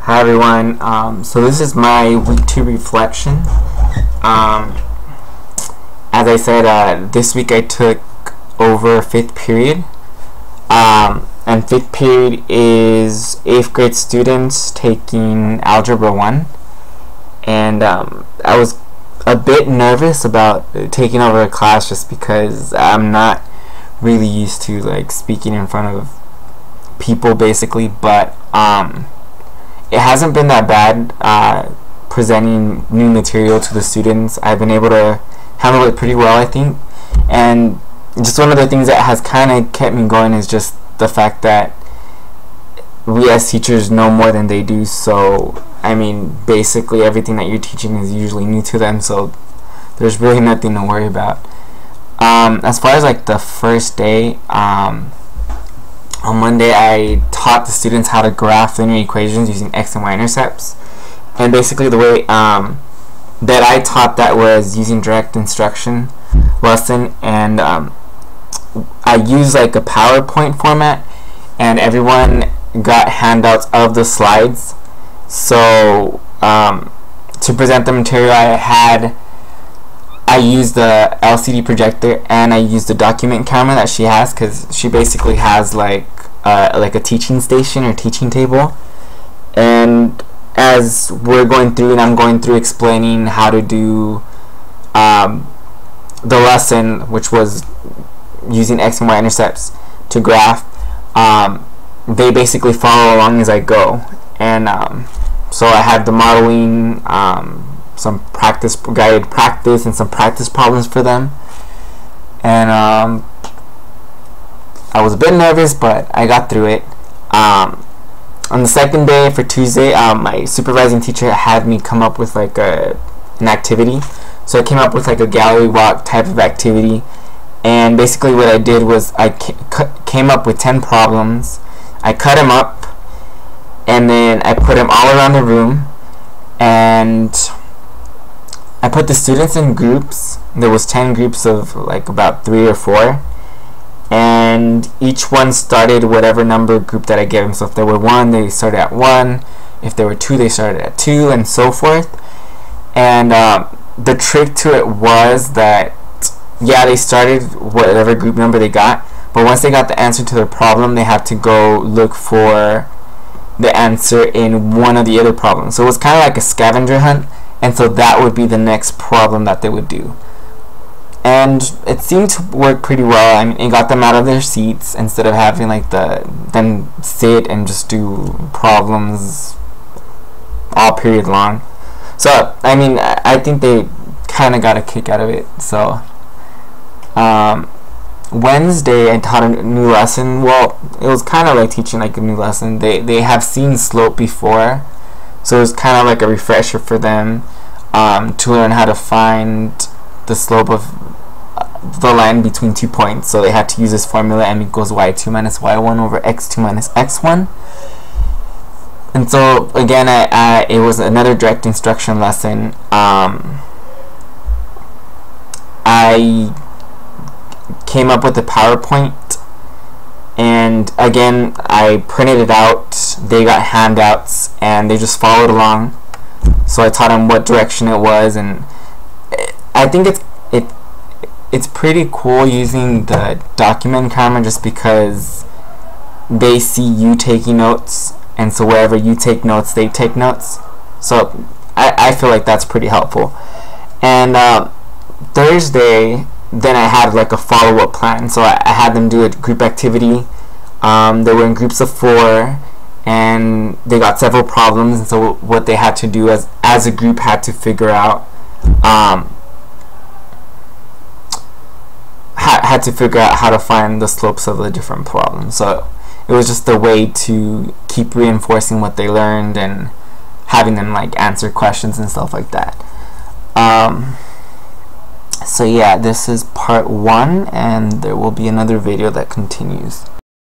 Hi everyone. So this is my week 2 reflection. As I said, this week I took over 5th period. And 5th period is 8th grade students taking Algebra 1. And I was a bit nervous about taking over a class just because I'm not really used to like speaking in front of people basically, but it hasn't been that bad presenting new material to the students. I've been able to handle it pretty well, I think. And just one of the things that has kind of kept me going is just the fact that we as teachers know more than they do. So I mean, basically everything that you're teaching is usually new to them, so there's really nothing to worry about. As far as like the first day, on Monday I taught the students how to graph linear equations using x and y intercepts. And basically the way that I taught that was using direct instruction lesson, and I used like a PowerPoint format, and everyone got handouts of the slides. So to present the material I used the LCD projector, and I used the document camera that she has, because she basically has like a teaching station or teaching table. And as we're going through and I'm going through explaining how to do the lesson, which was using x and y intercepts to graph, they basically follow along as I go. And so I had the modeling, some guided practice, and some practice problems for them. And I was a bit nervous, but I got through it. On the second day, for Tuesday, my supervising teacher had me come up with like an activity. So I came up with like a gallery walk type of activity, and basically what I did was I came up with 10 problems. I cut them up, and then I put them all around the room, and I put the students in groups. There was 10 groups of like about 3 or 4, and each one started whatever number group that I gave them. So if there were 1, they started at 1. If there were 2, they started at 2, and so forth. And the trick to it was that, yeah, they started whatever group number they got, but once they got the answer to their problem, they had to go look for the answer in one of the other problems. So it was kind of like a scavenger hunt, and so that would be the next problem that they would do. And it seemed to work pretty well. I mean, it got them out of their seats instead of having like them sit and just do problems all period long. So I mean, I think they kind of got a kick out of it. So Wednesday I taught a new lesson. Well, it was kind of like teaching like a new lesson. They have seen slope before, so it was kind of like a refresher for them to learn how to find the slope of the line between 2 points. So they had to use this formula, m equals y2 minus y1 over x2 minus x1. And so again, it was another direct instruction lesson. I came up with a PowerPoint, and again I printed it out. They got handouts and they just followed along. So I taught them what direction it was, and I think it's pretty cool using the document camera, just because they see you taking notes, and so wherever you take notes, they take notes. So I feel like that's pretty helpful. And Thursday, then I had like a follow-up plan. So I had them do a group activity. They were in groups of 4, and they got several problems, and so what they had to do as a group had to figure out how to find the slopes of the different problems. So it was just a way to keep reinforcing what they learned and having them like answer questions and stuff like that. So yeah, this is part 1, and there will be another video that continues.